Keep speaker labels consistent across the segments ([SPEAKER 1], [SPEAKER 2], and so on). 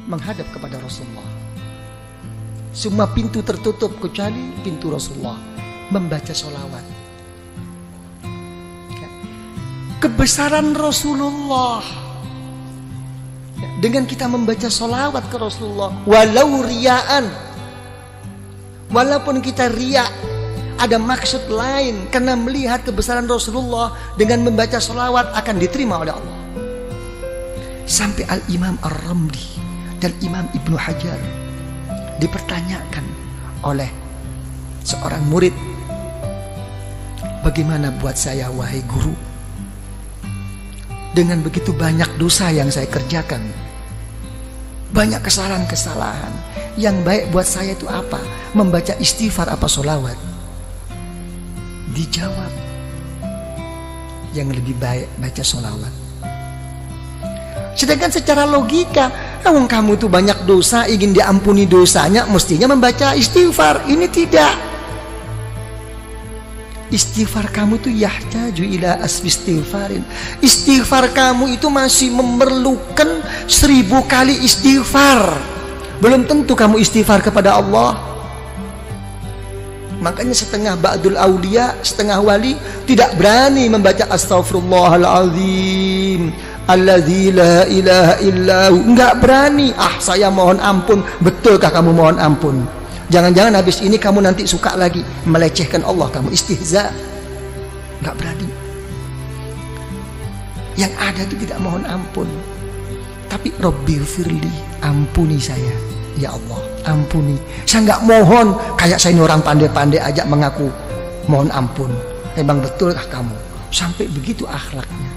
[SPEAKER 1] menghadap kepada Rasulullah. Semua pintu tertutup kecuali pintu Rasulullah, membaca sholawat. Kebesaran Rasulullah dengan kita membaca sholawat ke Rasulullah, walau riaan, walaupun kita riak, ada maksud lain karena melihat kebesaran Rasulullah, dengan membaca sholawat akan diterima oleh Allah. Sampai Al-Imam Ar-Ramli dan Imam Ibnu Hajar dipertanyakan oleh seorang murid, bagaimana buat saya wahai guru, dengan begitu banyak dosa yang saya kerjakan, banyak kesalahan-kesalahan, yang baik buat saya itu apa? Membaca istighfar apa sholawat? Dijawab, yang lebih baik baca sholawat. Sedangkan secara logika, kamu tuh banyak dosa, ingin diampuni dosanya, mestinya membaca istighfar. Ini tidak. Istighfar kamu tuh yahtaju ila asfi istighfarin. Istighfar kamu itu masih memerlukan 1000 kali istighfar. Belum tentu kamu istighfar kepada Allah. Makanya setengah ba'dul aulia, setengah wali tidak berani membaca astaghfirullahaladzim alladzi la ilaha illahu. Enggak berani. Saya mohon ampun. Betulkah kamu mohon ampun? Jangan-jangan habis ini kamu nanti suka lagi melecehkan Allah, kamu istihza. Enggak berani. Yang ada itu tidak mohon ampun, tapi Rabbighfirli, ampuni saya ya Allah, ampuni. Saya enggak mohon kayak saya ini orang pandai-pandai aja mengaku mohon ampun. Memang betulkah kamu? Sampai begitu akhlaknya.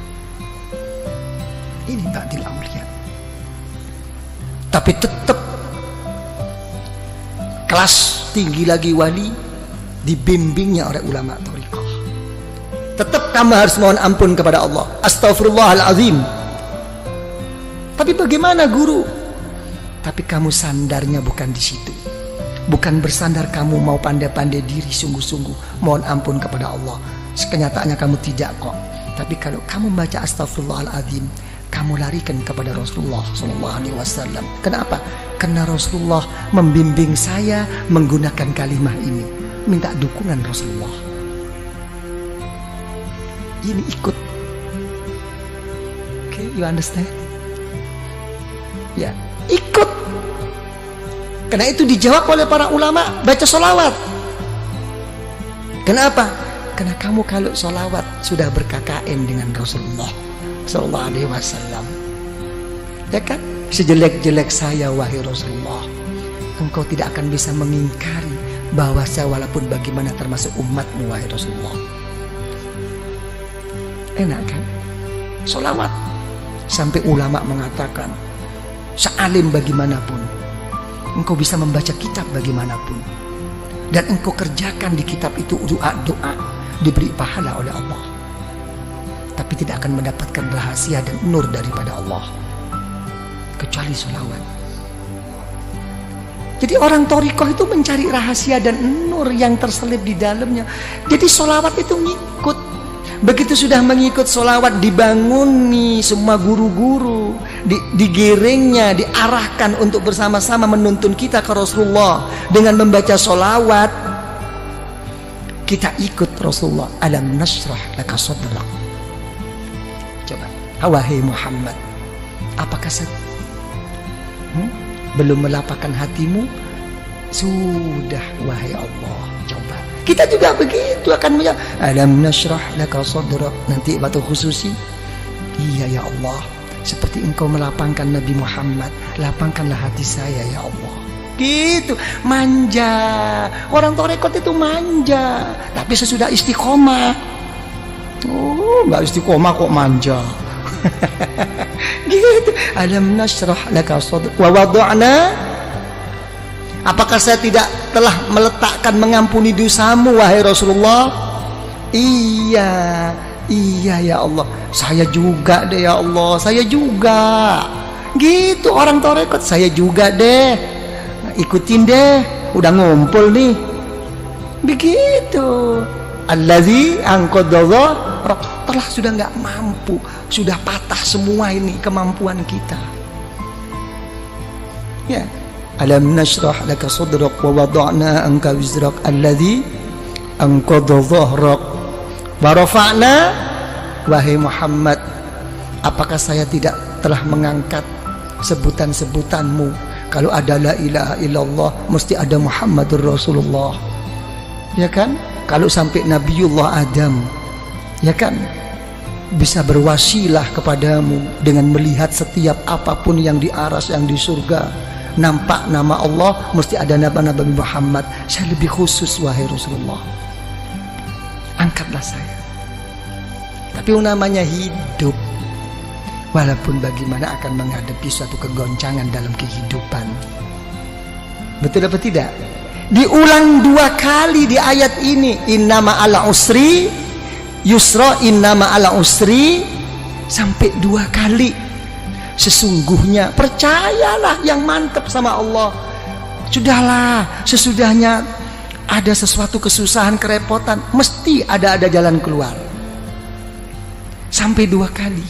[SPEAKER 1] Ini ba'dil aulia. Tapi tetap kelas tinggi lagi wali, dibimbingnya oleh ulama thariqah. Tetap kamu harus mohon ampun kepada Allah, astaghfirullahalazim. Tapi bagaimana guru? Tapi kamu sandarnya bukan di situ. Bukan bersandar kamu mau pandai-pandai diri sungguh-sungguh mohon ampun kepada Allah. Kenyataannya kamu tidak kok. Tapi kalau kamu baca astaghfirullahalazim, kamu larikan kepada Rasulullah SAW. Kenapa? Karena Rasulullah membimbing saya menggunakan kalimah ini. Minta dukungan Rasulullah. Ini ikut. Okay, you understand? Ya, ikut. Karena itu dijawab oleh para ulama, baca sholawat. Kenapa? Karena kamu kalau sholawat sudah berKKN dengan Rasulullah Sallallahu Alaihi Wasallam, ya kan? Sejelek-jelek saya wahai Rasulullah, engkau tidak akan bisa mengingkari bahwa saya walaupun bagaimana termasuk umatmu wahai Rasulullah. Enak kan? Sholawat. Sampai ulama mengatakan, sealim bagaimanapun, engkau bisa membaca kitab bagaimanapun, dan engkau kerjakan di kitab itu doa-doa, diberi pahala oleh Allah, tapi tidak akan mendapatkan rahasia dan nur daripada Allah kecuali sholawat. Jadi orang thariqah itu mencari rahasia dan nur yang terselip di dalamnya. Jadi sholawat itu ngikut. Begitu sudah mengikut sholawat, dibanguni semua guru-guru, digiringnya, diarahkan untuk bersama-sama menuntun kita ke Rasulullah dengan membaca sholawat. Kita ikut Rasulullah. Alam nashrah laka sadrak. Coba, wahai Muhammad, apakah belum melapangkan hatimu? Sudah wahai Allah. Coba, kita juga begitu akan menjawab, alam nashrah laka sadrak. Nanti waktu khususi, iya ya Allah, seperti engkau melapangkan Nabi Muhammad, lapangkanlah hati saya ya Allah. Gitu, manja. Orang thariqat itu manja, tapi sesudah istiqomah, nggak istiqomah kok manja. Gitu. Alam nashrah laka sadrak wa wada'na. Apakah saya tidak telah meletakkan mengampuni dosamu wahai Rasulullah? Iya ya Allah. Saya juga deh ya Allah. Saya juga. Gitu orang thariqat. Saya juga deh. Ikutin deh. Udah ngumpul nih. Begitu. Allazi anqadha telah sudah nggak mampu, sudah patah semua ini kemampuan kita. Ya, alam nashrah laka sadrak wa wada'na anka wizrak alladhi anqadha dhahrak wa rafa'na. Wahai Muhammad, apakah saya tidak telah mengangkat sebutan-sebutanmu? Kalau ada la ilaha illallah mesti ada Muhammadur Rasulullah, ya kan? Kalau sampai Nabiullah Adam, ya kan, bisa berwasilah kepadamu dengan melihat setiap apapun yang di aras, yang di surga, nampak nama Allah, mesti ada Nabi Muhammad. Saya lebih khusus, wahai Rasulullah, angkatlah saya. Tapi namanya hidup, walaupun bagaimana akan menghadapi suatu kegoncangan dalam kehidupan. Betul apa tidak? Diulang 2 kali di ayat ini, innama ala usri yusra, innama ala usri, sampai 2 kali. Sesungguhnya, percayalah yang mantap sama Allah. Sudahlah, sesudahnya ada sesuatu kesusahan, kerepotan, mesti ada jalan keluar. Sampai 2 kali.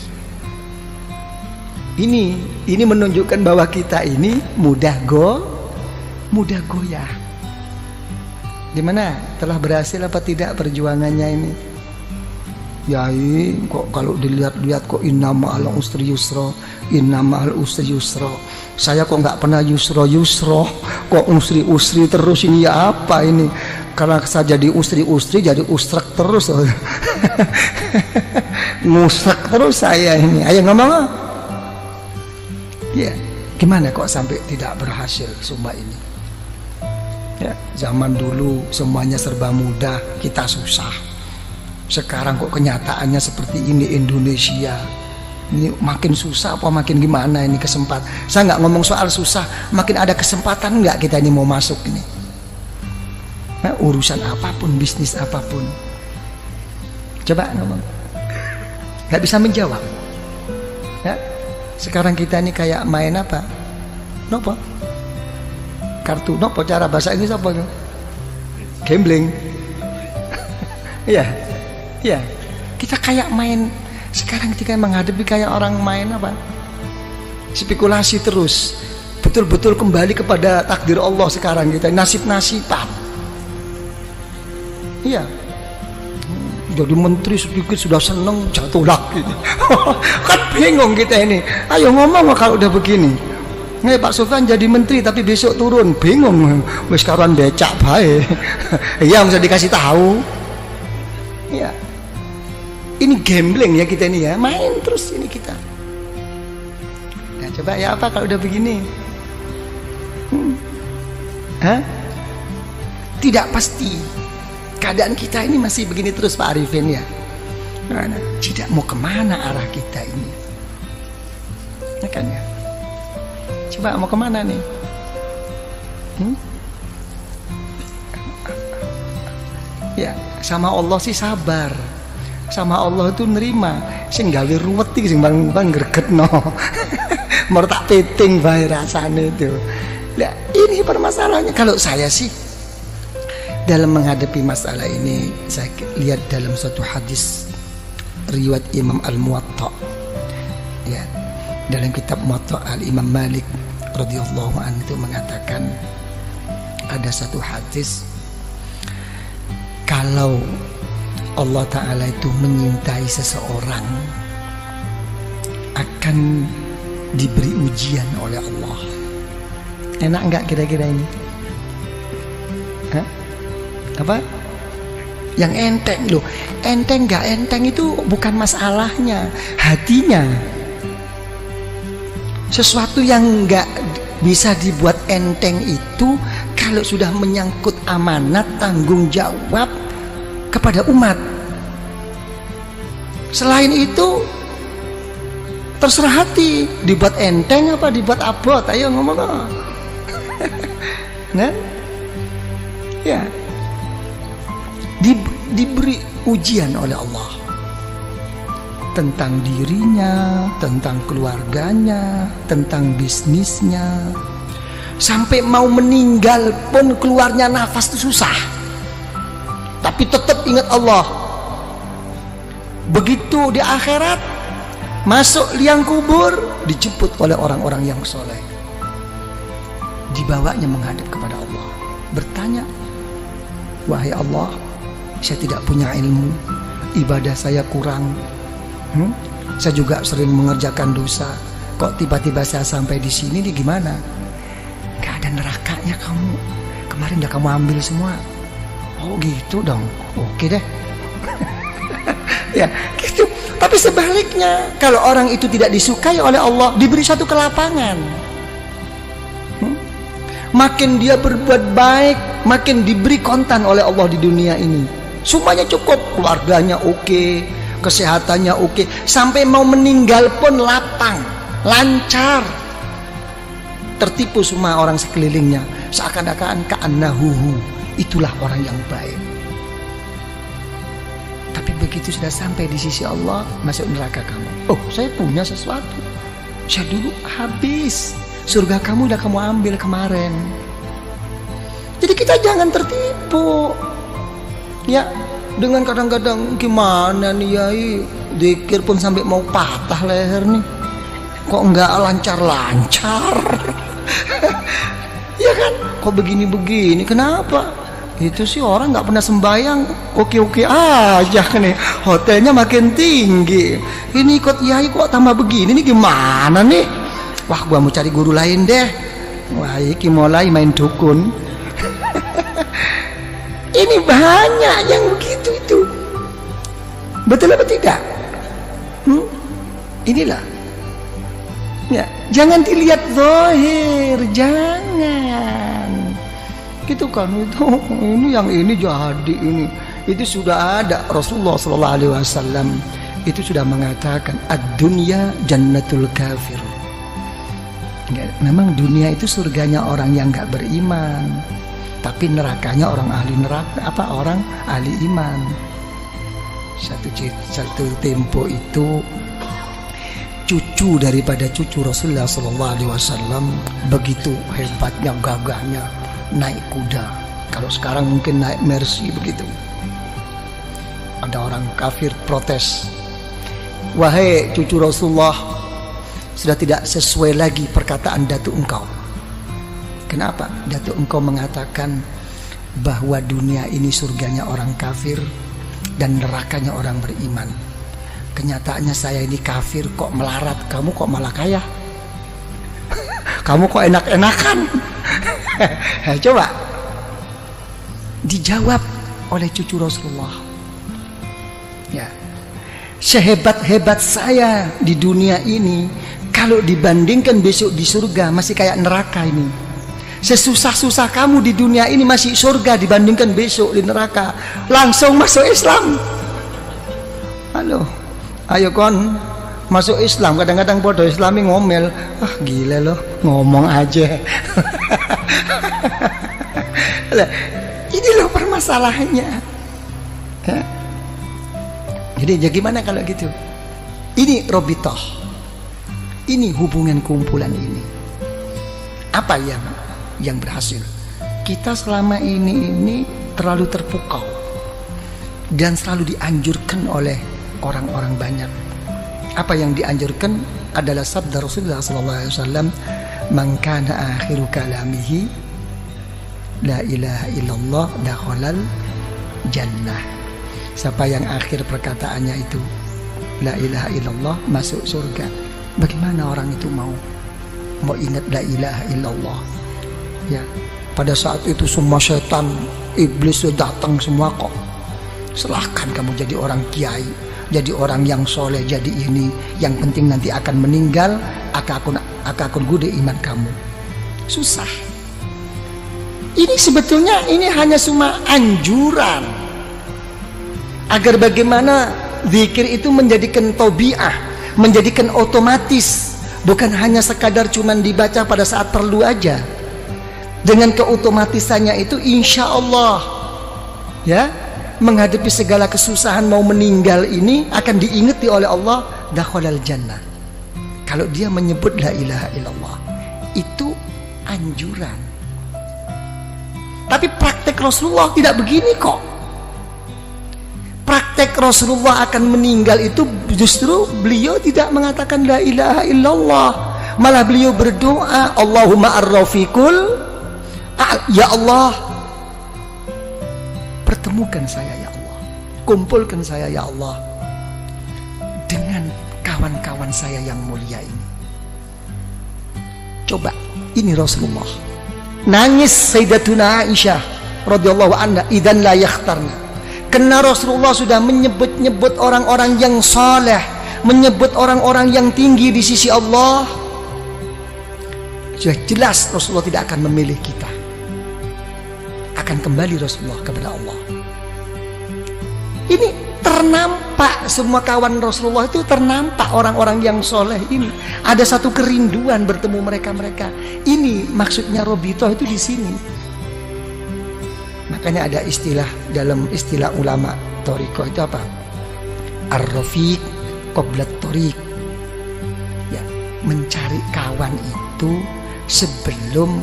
[SPEAKER 1] Ini menunjukkan bahwa kita ini mudah goyah. Gimana? Telah berhasil apa tidak perjuangannya ini? Ya, kok kalau dilihat-lihat kok innama al usri yusra, innama al usri yusra. Saya kok nggak pernah yusra, kok usri terus ini, ya apa ini? Karena saya jadi usri jadi usrak terus. Ngusrak terus saya ini. Ayo ngomong. Ya, gimana kok sampai tidak berhasil semua ini? Ya, zaman dulu semuanya serba mudah, kita susah. Sekarang kok kenyataannya seperti ini Indonesia. Ini makin susah apa makin gimana ini kesempatan? Saya nggak ngomong soal susah, makin ada kesempatan nggak kita ini mau masuk ini? Nah, urusan apapun, bisnis apapun. Coba ngomong. Nggak bisa menjawab. Ya, sekarang kita ini kayak main apa? Nopo? Kartu, nopo cara bahasa Inggris apa? Gambling. Iya. Ya, kita kayak main sekarang, kita menghadapi kayak orang main apa? Spekulasi terus. Betul-betul kembali kepada takdir Allah sekarang kita, nasib-nasiban. Iya. Jadi menteri sedikit sudah seneng, jatuh lagi. Kan bingung kita ini. Ayo ngomong kalau udah begini. Nih Pak Sofyan jadi menteri tapi besok turun, bingung. Wis karuan becak bae. Iya, mesti dikasih tahu. Iya. Ini gambling ya kita ini ya, main terus ini kita. Nah, coba ya apa kalau udah begini? Tidak pasti. Keadaan kita ini masih begini terus Pak Arifin ya. Nah, tidak mau kemana arah kita ini? Ya kan ya? Coba mau kemana nih? Ya, sama Allah sih sabar. Sama Allah itu nerima, sing gawe ruwet iki sing bang gregetno. Mau tak peting bae rasane itu. Nah, ini permasalahannya. Kalau saya sih dalam menghadapi masalah ini, saya lihat dalam suatu hadis riwayat Imam Al-Muwatta. Ya, dalam kitab Muwatta Al-Imam Malik radhiyallahu anhu itu mengatakan ada satu hadis, kalau Allah Ta'ala itu menyintai seseorang akan diberi ujian oleh Allah. Enak enggak kira-kira ini? Hah? Apa? Yang enteng loh. Enteng enggak enteng itu bukan masalahnya, hatinya. Sesuatu yang enggak bisa dibuat enteng itu kalau sudah menyangkut amanat, tanggung jawab kepada umat. Selain itu terserah hati, dibuat enteng apa dibuat abot, ayo ngomong. Nah, ya, diberi ujian oleh Allah tentang dirinya, tentang keluarganya, tentang bisnisnya, sampai mau meninggal pun keluarnya nafas itu susah. Tapi tetap ingat Allah. Begitu di akhirat, masuk liang kubur, dijemput oleh orang-orang yang soleh. dibawanya menghadap kepada Allah, bertanya, wahai Allah, saya tidak punya ilmu, ibadah saya kurang, saya juga sering mengerjakan dosa, kok tiba-tiba saya sampai di sini nih, gimana? Gak ada nerakanya kamu, kemarin udah kamu ambil semua. Oh gitu dong, oke deh. Ya gitu. Tapi sebaliknya, kalau orang itu tidak disukai oleh Allah, diberi satu kelapangan, makin dia berbuat baik, makin diberi kontan oleh Allah di dunia ini. Semuanya cukup, keluarganya oke, kesehatannya oke, sampai mau meninggal pun lapang, lancar. Tertipu semua orang sekelilingnya, seakan-akan ka'annahu, itulah orang yang baik. Tapi begitu sudah sampai di sisi Allah, masuk neraka kamu. Oh, saya punya sesuatu, saya dulu habis, surga kamu udah kamu ambil kemarin. Jadi kita jangan tertipu, ya, dengan kadang-kadang gimana nih Yai, zikir pun sampai mau patah leher nih, kok enggak lancar-lancar. Ya kan, kok begini-begini, kenapa? Itu sih orang nggak pernah sembahyang, oke-oke aja nih, hotelnya makin tinggi, ini ikut Yai kok tambah begini nih, gimana nih? Wah, gua mau cari guru lain deh. Wah, iki mulai main dukun. Ini banyak yang begitu itu. Betul apa tidak? Inilah. Ya, jangan dilihat zahir, jangan. Gitu kan, itu ini yang ini jadi ini. Itu sudah ada, Rasulullah sallallahu alaihi wasallam itu sudah mengatakan ad-dunya jannatul kafir. Memang dunia itu surganya orang yang nggak beriman, tapi nerakanya orang ahli neraka, orang ahli iman. Satu tempo itu cucu daripada cucu Rasulullah SAW begitu hebatnya, gagahnya, naik kuda. Kalau sekarang mungkin naik Mercy begitu. Ada orang kafir protes, wahai cucu Rasulullah, sudah tidak sesuai lagi perkataan datuk engkau. Kenapa? Datuk engkau mengatakan bahwa dunia ini surganya orang kafir dan nerakanya orang beriman. Kenyataannya saya ini kafir kok melarat, kamu kok malah kaya. Kamu kok enak-enakan. Coba dijawab oleh cucu Rasulullah. Ya, sehebat-hebat saya di dunia ini, kalau dibandingkan besok di surga masih kayak neraka ini. Sesusah-susah kamu di dunia ini masih surga dibandingkan besok di neraka. Langsung masuk Islam. Halo, ayo kon masuk Islam. Kadang-kadang bodoh Islami ngomel, ah gila loh, ngomong aja. Ini loh permasalahannya. Ya. Jadi ya gimana kalau gitu? Ini robitoh, ini hubungan kumpulan ini. Apa yang berhasil? Kita selama ini terlalu terpukau dan selalu dianjurkan oleh orang-orang banyak. Apa yang dianjurkan adalah sabda Rasulullah SAW, man kana akhiru kalamihi la ilaha illallah dakhalal jannah. Siapa yang akhir perkataannya itu la ilaha illallah, masuk surga. Bagaimana orang itu mau ingat la ilaha illallah? Ya, pada saat itu semua setan, iblis sudah datang semua kok. Silahkan kamu jadi orang kiai, jadi orang yang soleh, jadi ini. Yang penting nanti akan meninggal, akan gude iman kamu. Susah. Ini sebetulnya ini hanya cuma anjuran agar bagaimana zikir itu menjadikan tabiah, menjadikan otomatis, bukan hanya sekadar cuman dibaca pada saat perlu aja. Dengan keotomatisannya itu insya Allah, ya, menghadapi segala kesusahan mau meninggal ini akan diingati oleh Allah, dakhalal jannah. Kalau dia menyebut la ilaha illallah, itu anjuran. Tapi praktek Rasulullah tidak begini kok. Praktek Rasulullah akan meninggal itu justru beliau tidak mengatakan la ilaha illallah, malah beliau berdoa, Allahumma ar-rafiqul, ya Allah, pertemukan saya ya Allah, kumpulkan saya ya Allah dengan kawan-kawan saya yang mulia ini. Coba, ini Rasulullah nangis. Sayyidatuna Aisyah radhiyallahu anha, idzan la yakhtarna, karena Rasulullah sudah menyebut-nyebut orang-orang yang saleh, menyebut orang-orang yang tinggi di sisi Allah. Sudah jelas Rasulullah tidak akan memilih kita, akan kembali Rasulullah kepada Allah. Ini ternampak, semua kawan Rasulullah itu ternampak orang-orang yang soleh ini. Ada satu kerinduan bertemu mereka-mereka. Ini maksudnya Robitoh itu di sini. Makanya ada istilah, dalam istilah ulama Thariqah itu apa? Ar-rafiq qabla thariq. Ya, mencari kawan itu sebelum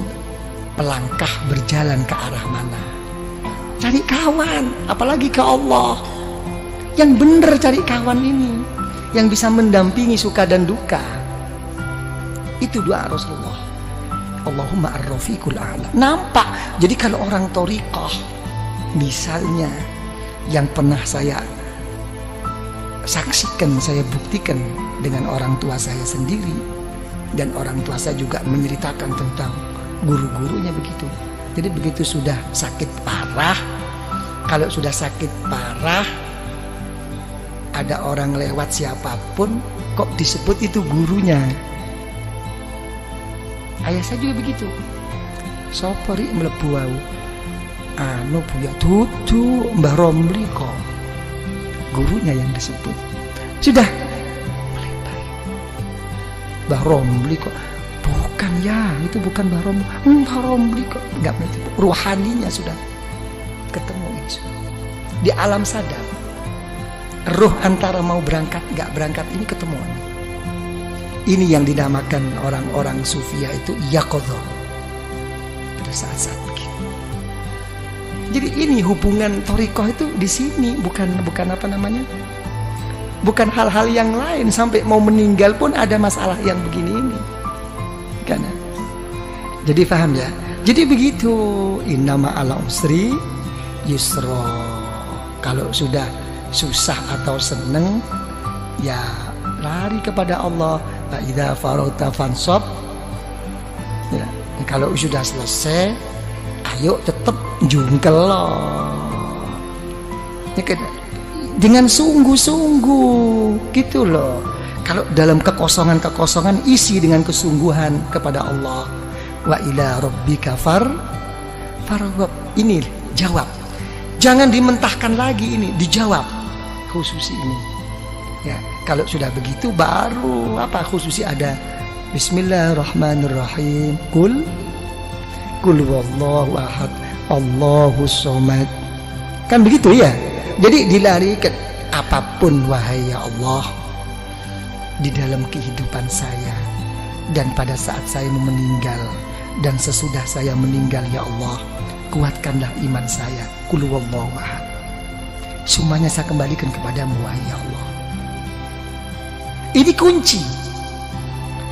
[SPEAKER 1] melangkah berjalan ke arah mana. Cari kawan, apalagi ke Allah. Yang benar cari kawan ini, yang bisa mendampingi suka dan duka. Itu doa Rasulullah. Allahumma ar-rafiqul a'la. Nampak. Jadi kalau orang thariqah, misalnya yang pernah saya saksikan, saya buktikan dengan orang tua saya sendiri, dan orang tua saya juga menceritakan tentang guru-gurunya begitu. Jadi begitu sudah sakit parah, kalau sudah sakit parah, ada orang lewat siapapun kok disebut itu gurunya. Ayah saya juga begitu. Sopori mlebu wau, anu punya tutu Mbah Romli kok, gurunya yang disebut. Sudah melebar. Mbah Romli kok, bukan ya, itu bukan Mbah Romli. Mbah Romli kok, enggak begitu. Ruhaninya sudah ketemu itu. Di alam sadar, ruh antara mau berangkat enggak berangkat ini ketemuan. Ini yang dinamakan orang-orang sufia itu yaqadha, pada saat-saat begini. Jadi ini hubungan thariqah itu di sini, bukan apa namanya, bukan hal-hal yang lain. Sampai mau meninggal pun ada masalah yang begini ini, kan? Jadi paham ya? Jadi begitu, innama ala usri yusra. Kalau sudah susah atau seneng, ya lari kepada Allah. Fa idza faragta fansab. Ya, kalau sudah selesai, ayo tetap jungkel loh. Ya, dengan sungguh-sungguh gitu loh. Kalau dalam kekosongan isi dengan kesungguhan kepada Allah. Wa ila rabbika farghab. Ini jawab. Jangan dimentahkan lagi, ini dijawab khususi ini. Ya, kalau sudah begitu baru apa khususi ada Bismillahirrahmanirrahim. Kul wallahu ahad, Allahus somad. Kan begitu ya. Jadi dilarikan apapun wahai ya Allah di dalam kehidupan saya dan pada saat saya meninggal dan sesudah saya meninggal ya Allah, kuatkanlah iman saya. Kul wallahu ahad. Semuanya saya kembalikan kepadamu wahai ya Allah. Ini kunci.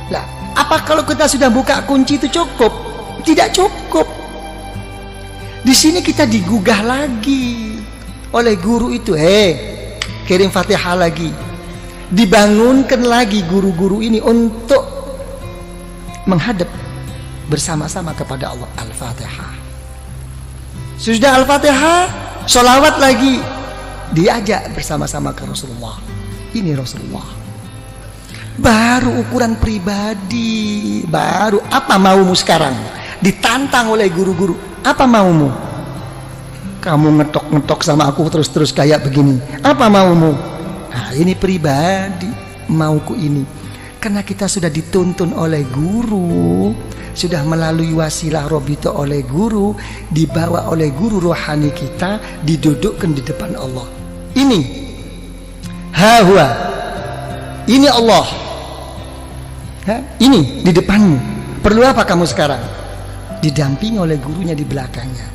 [SPEAKER 1] Lah, apa kalau kita sudah buka kunci itu cukup? Tidak cukup. Di sini kita digugah lagi oleh guru itu. Kirim Fatihah lagi. Dibangunkan lagi guru-guru ini untuk menghadap bersama-sama kepada Allah. Al-Fatihah. Sudah Al-Fatihah, sholawat lagi. Diajak bersama-sama ke Rasulullah. Ini Rasulullah. Baru ukuran pribadi. Baru apa maumu sekarang? Ditantang oleh guru-guru. Apa maumu? Kamu ngetok-ngetok sama aku terus-terus kayak begini. Apa maumu? Nah, ini pribadi. Mauku ini. Karena kita sudah dituntun oleh guru, sudah melalui wasilah Robito oleh guru, dibawa oleh guru rohani kita, didudukkan di depan Allah. Ini hawa. Ini Allah. Ini di depanmu. Perlu apa kamu sekarang? Didampingi oleh gurunya di belakangnya.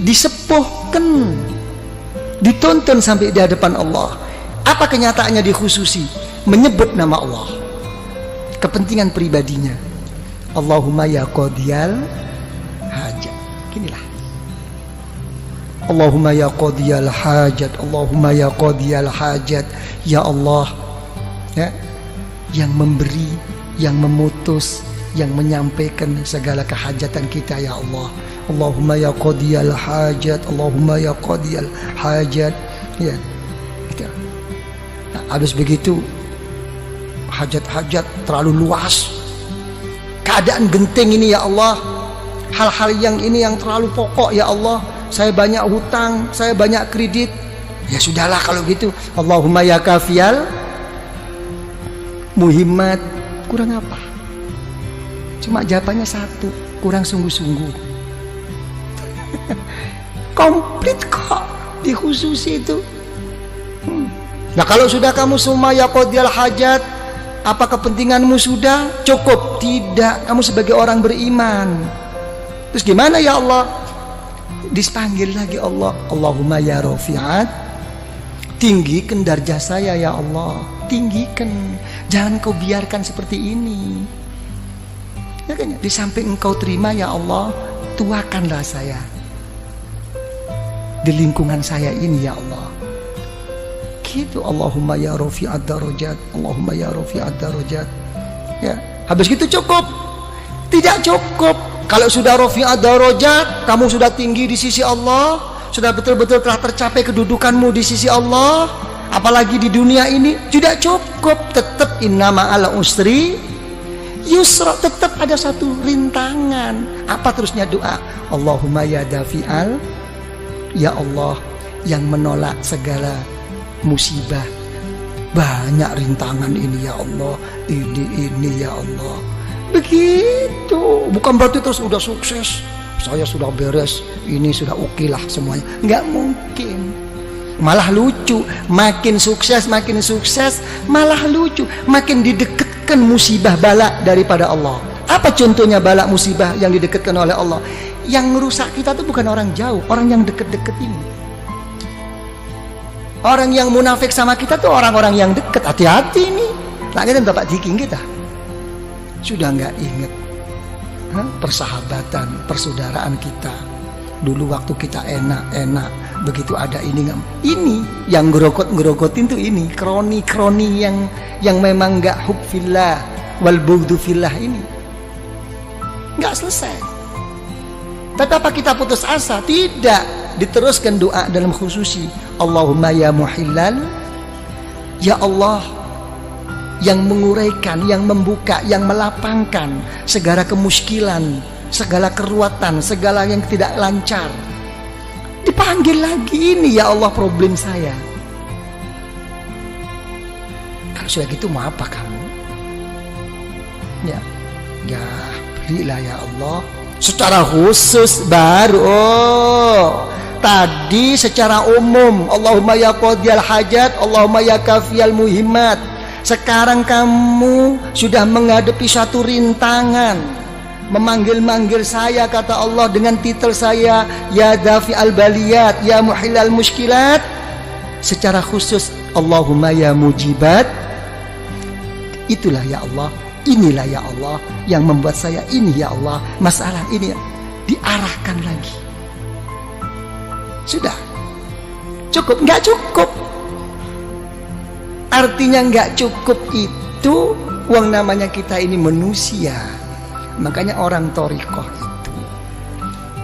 [SPEAKER 1] Disepuhkan, dituntun sampai di hadapan Allah. Apa kenyataannya dikhususi? Menyebut nama Allah. kepentingan pribadinya. Allahumma ya qadiyal hajat. Ginilah. Allahumma ya qadiyal hajat, Allahumma ya qadiyal hajat. Ya Allah, ya, yang memberi, yang memutus, yang menyampaikan segala kehajatan kita, ya Allah. Allahumma ya qadiyal hajat, Allahumma ya qadiyal hajat. Ya, gitu. Nah, habis begitu hajat-hajat terlalu luas, keadaan genting ini, ya Allah, hal-hal yang ini yang terlalu pokok, ya Allah. Saya banyak hutang, saya banyak kredit. Ya sudahlah kalau gitu. Allahumma ya kafiyal muhimmat. Kurang apa? Cuma jawabannya satu, kurang sungguh-sungguh. Komplit kok di khusus itu. Nah kalau sudah kamu semua ya qadiyal hajat, apa kepentinganmu sudah cukup? Tidak, kamu sebagai orang beriman. Terus gimana ya Allah? Dipanggil lagi Allah. Allahumma ya rafi'at, tinggikan darjah saya ya Allah, tinggikan, jangan kau biarkan seperti ini, ya kan? Di samping engkau terima ya Allah, tuakanlah saya di lingkungan saya ini ya Allah. Gitu. Allahumma ya rafi'at darajat, Allahumma ya rafi'at darajat. Ya, habis gitu cukup? Tidak cukup. Kalau sudah rafi'at darajat, kamu sudah tinggi di sisi Allah, sudah betul-betul telah tercapai kedudukanmu di sisi Allah, apalagi di dunia ini, tidak cukup. Tetap inna ma'al usri yusra, tetap ada satu rintangan. Apa terusnya doa? Allahumma ya dafi'al, ya Allah yang menolak segala musibah. Banyak rintangan ini ya Allah, ini ya Allah. Begitu. Bukan berarti terus udah sukses, saya sudah beres, ini sudah oke lah semuanya. Nggak mungkin. Malah lucu, makin sukses malah lucu, makin didekatkan musibah bala daripada Allah. Apa contohnya bala musibah yang didekatkan oleh Allah? Yang merusak kita tuh bukan orang jauh, orang yang deket-deket ini. Orang yang munafik sama kita tuh orang-orang yang dekat. Hati-hati nih. Nah kita dapat diking kita sudah nggak ingat persahabatan, persaudaraan kita dulu waktu kita enak-enak. Begitu ada ini yang ngerogotin tuh ini kroni yang memang nggak hub fillah wal bughdu fillah, ini nggak selesai. Tapi apa kita putus asa? Tidak, diteruskan doa dalam khususi. Allahumma ya muhillal, ya Allah yang menguraikan, yang membuka, yang melapangkan segala kemuskilan, segala keruatan, segala yang tidak lancar. Dipanggil lagi ini, ya Allah problem saya. Kalau sudah gitu mau apa kamu? Ya berilah ya Allah. Secara khusus baru. Tadi secara umum, Allahumma ya qadiyal hajat, Allahumma ya kafiyal muhimmat. Sekarang kamu sudah menghadapi satu rintangan, memanggil-manggil saya, kata Allah, dengan titel saya ya dafi al-baliyat, ya muhilal muskilat. Secara khusus Allahumma ya mujibat. Itulah ya Allah, inilah ya Allah yang membuat saya ini ya Allah, masalah ini diarahkan lagi. Sudah cukup? Nggak cukup. Artinya nggak cukup itu uang, namanya kita ini manusia. Makanya orang thariqah itu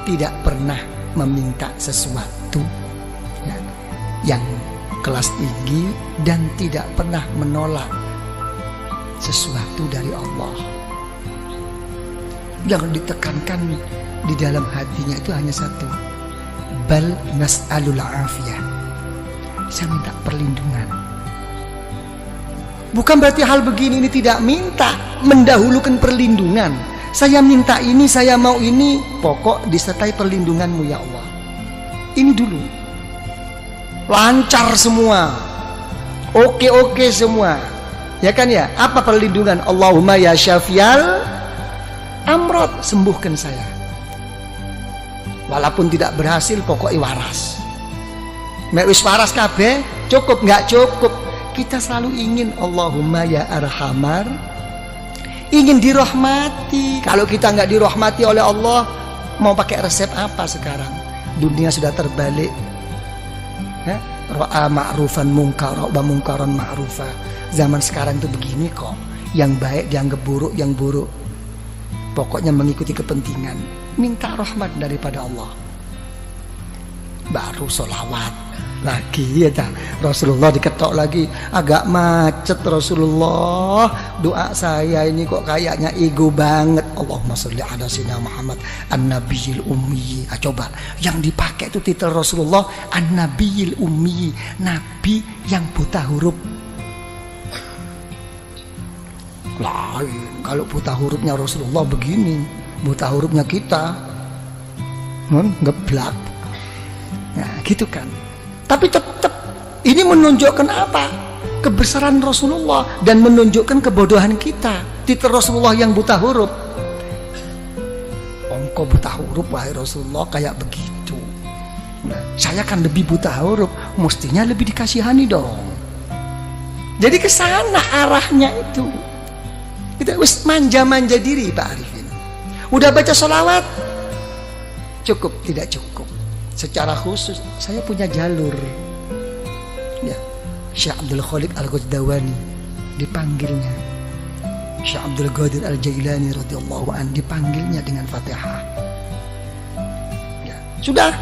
[SPEAKER 1] tidak pernah meminta sesuatu yang kelas tinggi dan tidak pernah menolak sesuatu dari Allah. Yang ditekankan di dalam hatinya itu hanya satu, bal nas'alul afiyah, saya minta perlindungan. Bukan berarti hal begini ini tidak minta, mendahulukan perlindungan. Saya minta ini, saya mau ini, pokok disertai perlindunganmu ya Allah. Ini dulu. Lancar semua, oke semua, ya kan ya? Apa perlindungan? Allahumma ya syafial amrod, sembuhkan saya. Walaupun tidak berhasil, pokoknya waras. Mek wis waras kabeh, cukup nggak cukup? Kita selalu ingin Allahumma ya arhamar ingin dirahmati. Kalau kita nggak dirahmati oleh Allah, mau pakai resep apa sekarang? Dunia sudah terbalik. Ra'a ma'rufan munkara wa munkaran ma'rufa. Zaman sekarang itu begini kok. Yang baik dianggap buruk, yang buruk pokoknya mengikuti kepentingan. Minta rahmat daripada Allah, baru sholawat lagi ya tak? Rasulullah diketok lagi, agak macet Rasulullah, doa saya ini kok kayaknya ego banget. Allahumma sholli ala sayyidina Muhammad an-nabiyil ummi. Coba yang dipakai itu titel Rasulullah an-nabiyil ummi, nabi yang buta huruf. Lain kalau buta hurufnya Rasulullah begini, buta hurufnya kita ngeblak. Nah gitu kan. Tapi tetap ini menunjukkan apa? Kebesaran Rasulullah dan menunjukkan kebodohan kita. Titel Rasulullah yang buta huruf. Engkau buta huruf wahai Rasulullah kayak begitu. Nah, saya kan lebih buta huruf, mestinya lebih dikasihani dong. Jadi ke sana arahnya itu. Kita wis manja-manja diri Pak Arifin. Udah baca sholawat? Cukup, tidak cukup. Secara khusus saya punya jalur ya, Syekh Abdul Khaliq Al-Ghazdawani dipanggilnya, Syekh Abdul Qadir Al-Jailani radhiyallahu an dipanggilnya dengan Fatihah ya. Sudah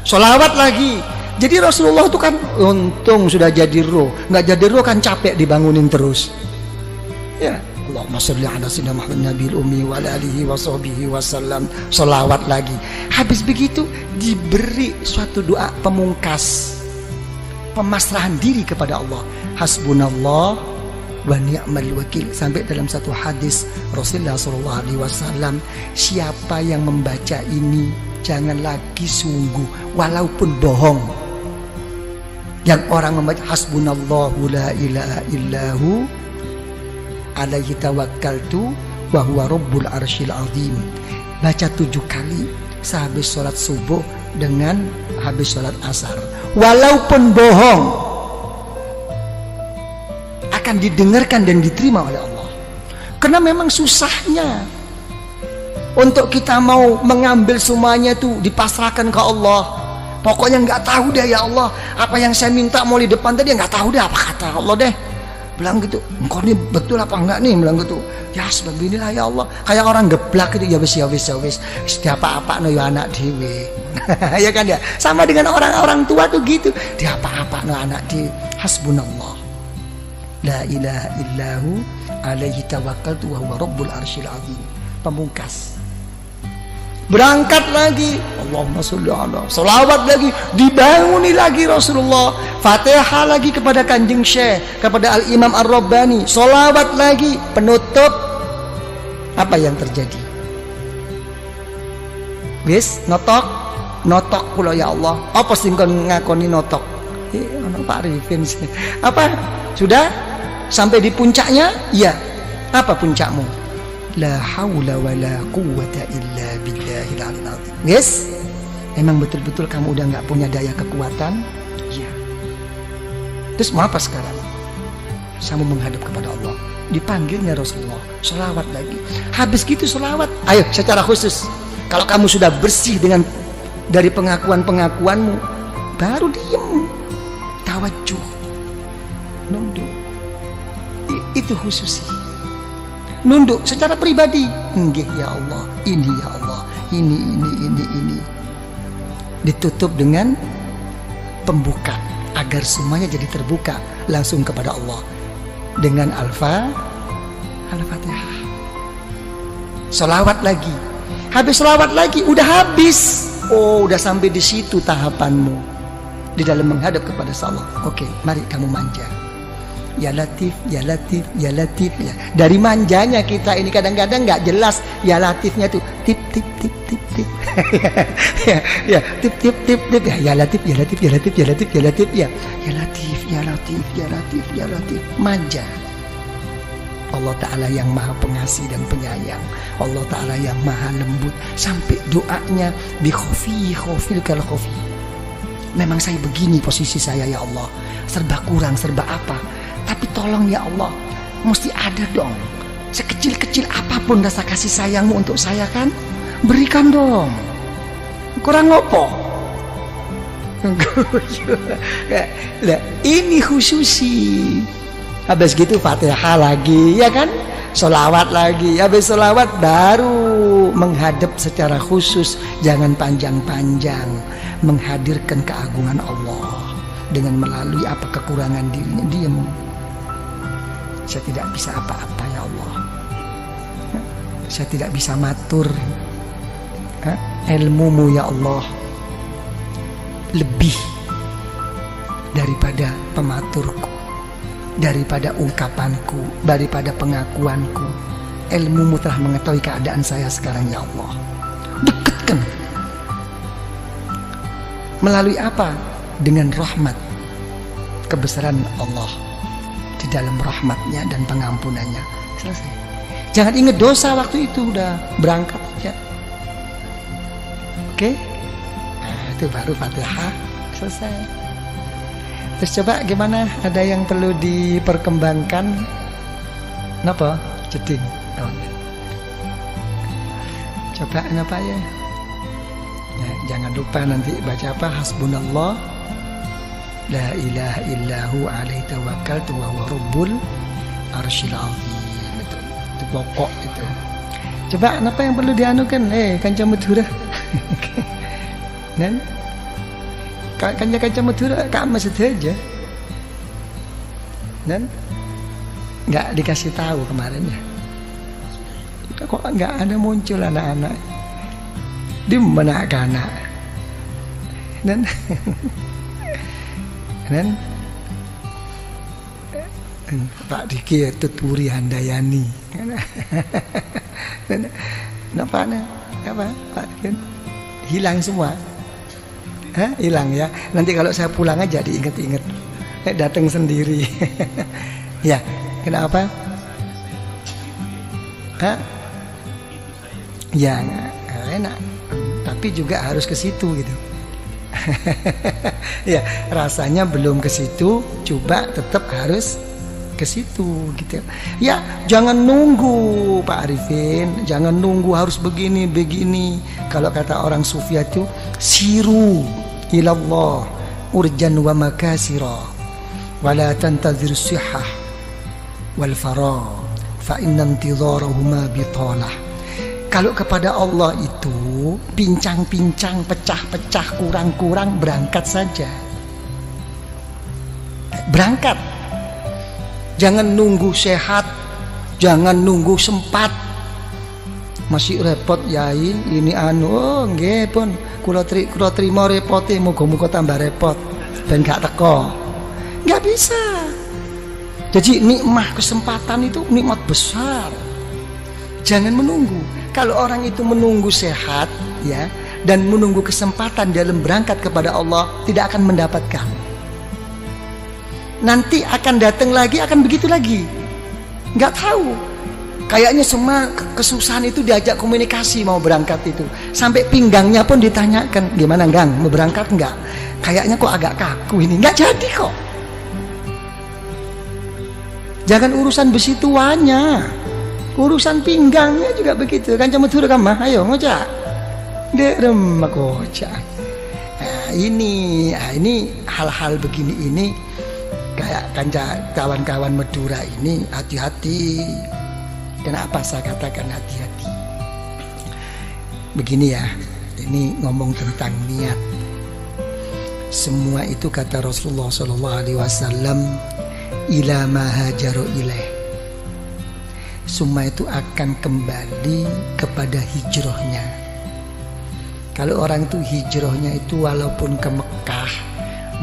[SPEAKER 1] sholawat lagi. Jadi Rasulullah itu kan untung sudah jadi roh. Nggak jadi roh kan capek dibangunin terus ya. Allahumma sholli ala sayyidina Muhammad nabiyil ummi wa ala alihi wa sahbihi wasallam. Sholawat lagi. Habis begitu diberi suatu doa pemungkas, pemasrahan diri kepada Allah. Hasbunallah wa ni'mal wakil. Sampai dalam satu hadis Rasulullah SAW, siapa yang membaca ini jangan lagi sungguh walaupun bohong. Yang orang membaca hasbunallahu la ilaha illahu alaihi tawakkaltu wa huwa rabbul arsyil azim, baca 7 kali sehabis sholat subuh dengan habis sholat asar, walaupun bohong akan didengarkan dan diterima oleh Allah. Karena memang susahnya untuk kita mau mengambil semuanya itu dipasrahkan ke Allah. Pokoknya nggak tahu deh ya Allah, apa yang saya minta mau di depan tadi nggak tahu deh apa kata Allah deh. Bilang gitu, engkau ini betul apa enggak nih? Bilang gitu, ya sebab inilah ya Allah. Kayak orang geblak gitu, ya wis setiap apa no ya anak dewe. Ya kan ya, sama dengan orang-orang tua tuh gitu, dia apa no anak dewe. Hasbunallah la ilaha illahu alaihi tawakkaltu wa huwa rabbul arsyil azim. Pemungkas berangkat lagi, Allahumma sholli ala, sholawat lagi, dibanguni lagi Rasulullah, Fatihah lagi kepada Kanjeng Syekh, kepada Al-Imam Ar-Rabbani, sholawat lagi, penutup. Apa yang terjadi? Wis notok kula ya Allah. Apa sing kon ngakoni notok? Ana Pak Arifin. Apa? Sudah sampai di puncaknya? Iya. Apa puncakmu? La haula wa la quwwata illa billahil aliyil azim. Yes? Emang betul-betul kamu udah nggak punya daya kekuatan? Iya. Terus mau apa sekarang? Sama menghadap kepada Allah. Dipanggilnya Rasulullah, sholawat lagi. Habis gitu sholawat, ayo secara khusus. Kalau kamu sudah bersih dengan dari pengakuan-pengakuanmu, baru diem, tawajuh, nunduk. Itu khusus. Nunduk secara pribadi. Nggih ya Allah, ini ya Allah, ini. Ditutup dengan pembuka agar semuanya jadi terbuka langsung kepada Allah dengan Al-Fatihah. Sholawat lagi. Habis sholawat lagi, udah habis. Oh, udah sampai di situ tahapanmu di dalam menghadap kepada Allah. Oke, mari kamu manja. Ya Latif, ya Latif, ya Latif ya. Dari manjanya kita ini kadang-kadang nggak jelas ya Latifnya tuh tip tip tip tip tip. ya tip tip tip tip ya Latif, ya Latif, ya Latif, ya Latif, ya Latif ya. Ya Latif, ya Latif, ya Latif, ya Latif. Manja. Allah Ta'ala yang maha pengasih dan penyayang, Allah Ta'ala yang maha lembut. Sampai doanya bi khofil kal khofi. Memang saya begini posisi saya ya Allah, serba kurang, serba apa, tapi tolong ya Allah, mesti ada dong sekecil Sekecil-kecil apapun rasa kasih sayangmu untuk saya kan, berikan dong. Kurang ngopo? Lah, ini khususi. Habis gitu Fatihah lagi, ya kan? Sholawat lagi. Habis sholawat baru menghadap secara khusus, jangan panjang-panjang, menghadirkan keagungan Allah dengan melalui apa kekurangan dirinya. Diam. Saya tidak bisa apa-apa ya Allah. Saya tidak bisa matur. Ilmumu ya Allah lebih daripada pematurku, daripada ungkapanku, daripada pengakuanku. Ilmumu telah mengetahui keadaan saya sekarang ya Allah. Dekatkan. Melalui apa? Dengan rahmat, kebesaran Allah di dalam rahmatnya dan pengampunannya. Selesai. Jangan ingat dosa waktu itu, udah berangkat aja. Oke? Nah, itu baru Fatihah selesai. Terus coba gimana? Ada yang perlu diperkembangkan? Kenapa? Jeding. Oh. Coba apa ya? Ya, jangan lupa nanti baca apa? Hasbunallah la ilaha illahu alaihi tawakkaltu wa huwa rabbul arsyil azim. Itu pokok itu. Coba apa yang perlu dianukan? Kanca Madura. Dan kanca Madura kamu saja. Dan nggak dikasih tahu kemarin ya. Kok nggak ada muncul anak-anak di mana anak dan Pak Diki tuturi Handayani apa Pak Diki hilang semua. Hilang ya, nanti kalau saya pulang aja diinget-inget, datang sendiri. Ya, kenapa? Ya enak, tapi juga harus ke situ gitu. Ya, rasanya belum ke situ, coba tetap harus ke situ gitu. Ya, jangan nunggu Pak Arifin, jangan nunggu harus begini. Kalau kata orang sufi itu siru ilallah urjan wa makasira wala tantazir sihah wal farah fa inna intidharahuma bitalah. Kalau kepada Allah itu pincang-pincang, pecah-pecah, kurang-kurang, berangkat saja. Berangkat. Jangan nunggu sehat, jangan nunggu sempat. Masih repot yai, ini nggih pun kula trimo repote, muga-muga tambah repot ben gak teko. Nggak bisa. Jadi nikmat kesempatan itu nikmat besar. Jangan menunggu. Kalau orang itu menunggu sehat ya dan menunggu kesempatan dalam berangkat kepada Allah, tidak akan mendapatkan. Nanti akan datang lagi, akan begitu lagi. Nggak tahu. Kayaknya semua kesusahan itu diajak komunikasi mau berangkat itu. Sampai pinggangnya pun ditanyakan, gimana Gang, mau berangkat nggak? Kayaknya kok agak kaku ini. Nggak jadi kok. Jangan urusan besi tuanya, urusan pinggangnya juga begitu. Kan cuma turun kamah, ayo ngocak. Derem ngocak. Nah, ini hal-hal begini ini kayak kawan-kawan Madura ini hati-hati. Kenapa saya katakan hati-hati? Begini ya, ini ngomong tentang niat. Semua itu kata Rasulullah SAW, ila ma hajaru ilaih. Semua itu akan kembali kepada hijrahnya. Kalau orang itu hijrahnya itu walaupun ke Mekah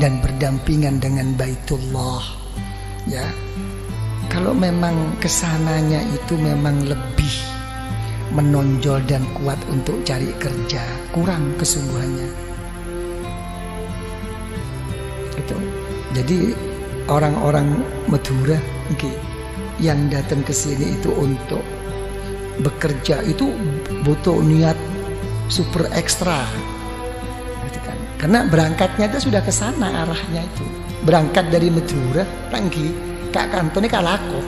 [SPEAKER 1] dan berdampingan dengan Baitullah, ya. Kalau memang kesananya itu memang lebih menonjol dan kuat untuk cari kerja, kurang kesungguhannya. Itu. Jadi orang-orang Madura yang datang ke sini itu untuk bekerja itu butuh niat super ekstra, gitu kan? Karena berangkatnya itu sudah ke sana arahnya itu. Berangkat dari Madura, tangki Kak Kantone kalako.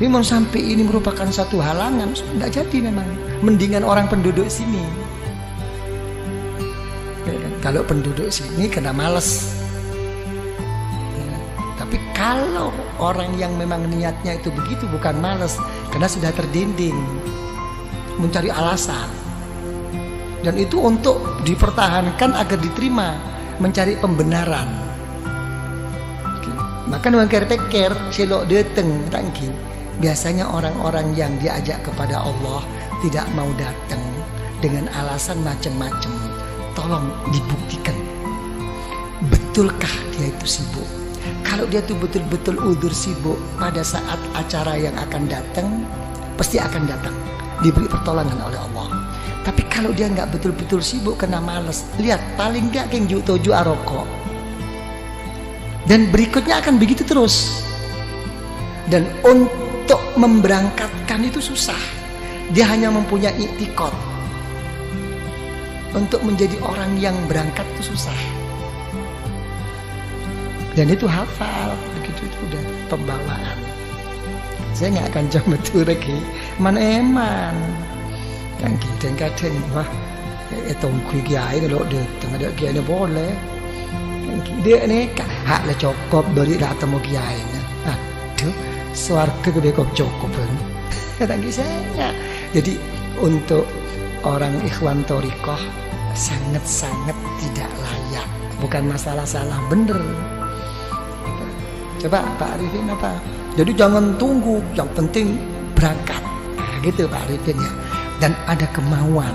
[SPEAKER 1] Ini mau sampai ini merupakan satu halangan, tidak jadi memang. Mendingan orang penduduk sini. Ya kan? Kalau penduduk sini kena males. Ya. Tapi kalau orang yang memang niatnya itu begitu, bukan males, karena sudah terdinding, mencari alasan. Dan itu untuk dipertahankan agar diterima, mencari pembenaran. Maka orang pikir selok datang tangki. Biasanya orang-orang yang diajak kepada Allah tidak mau datang dengan alasan macam-macam. Tolong dibuktikan, betulkah dia itu sibuk? Kalau dia itu betul-betul udzur sibuk, pada saat acara yang akan datang, pasti akan datang, diberi pertolongan oleh Allah. Tapi kalau dia nggak betul-betul sibuk, kena males, lihat paling nggak keng toju aroko. Dan berikutnya akan begitu terus. Dan untuk memberangkatkan itu susah. Dia hanya mempunyai i'tiqad. Untuk menjadi orang yang berangkat itu susah. Dan itu hafal, begitu itu udah pembawaan. Saya nggak akan coba betul lagi. Man eman. Kan kita kadang wah, tongkui kiai kalau datang ada kiai ni boleh. Dia ni hak lah cukup dari datang mau kiai. Aduh, swarga gede kok cukup kan. Tanggi saya. Jadi untuk orang ikhwan thariqah sangat-sangat tidak layak. Bukan masalah salah bener. Coba Pak Arifin apa? Jadi jangan tunggu, yang penting berangkat. Nah, gitu Pak Arifin ya. Dan ada kemauan.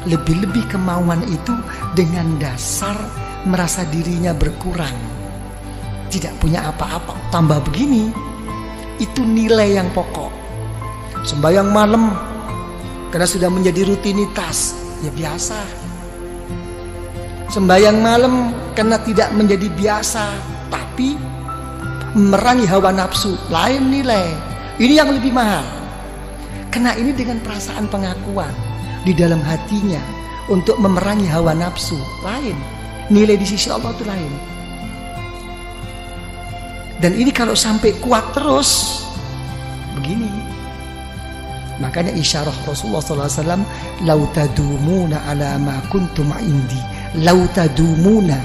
[SPEAKER 1] Lebih-lebih kemauan itu dengan dasar merasa dirinya berkurang, tidak punya apa-apa, tambah begini. Itu nilai yang pokok. Sembahyang malam karena sudah menjadi rutinitas, ya biasa. Sembahyang malam karena tidak menjadi biasa, tapi merangi hawa nafsu, lain nilai. Ini yang lebih mahal. Karena ini dengan perasaan pengakuan di dalam hatinya untuk memerangi hawa nafsu, lain. Nilai di sisi Allah itu lain. Dan ini kalau sampai kuat terus begini. Makanya isyarah Rasulullah SAW, lau tadumuna ala ma kuntum indi, lau tadumuna.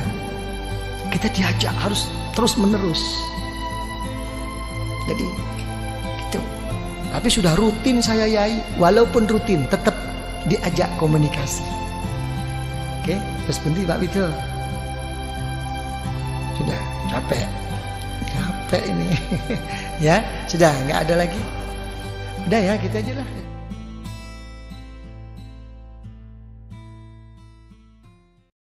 [SPEAKER 1] Kita diajak harus terus menerus. Jadi gitu. Tapi sudah rutin saya yai, walaupun rutin tetap diajak komunikasi. Oke, terus berhenti Pak Bito. Sudah capek ini. Ya sudah nggak ada lagi. Udah ya gitu aja lah.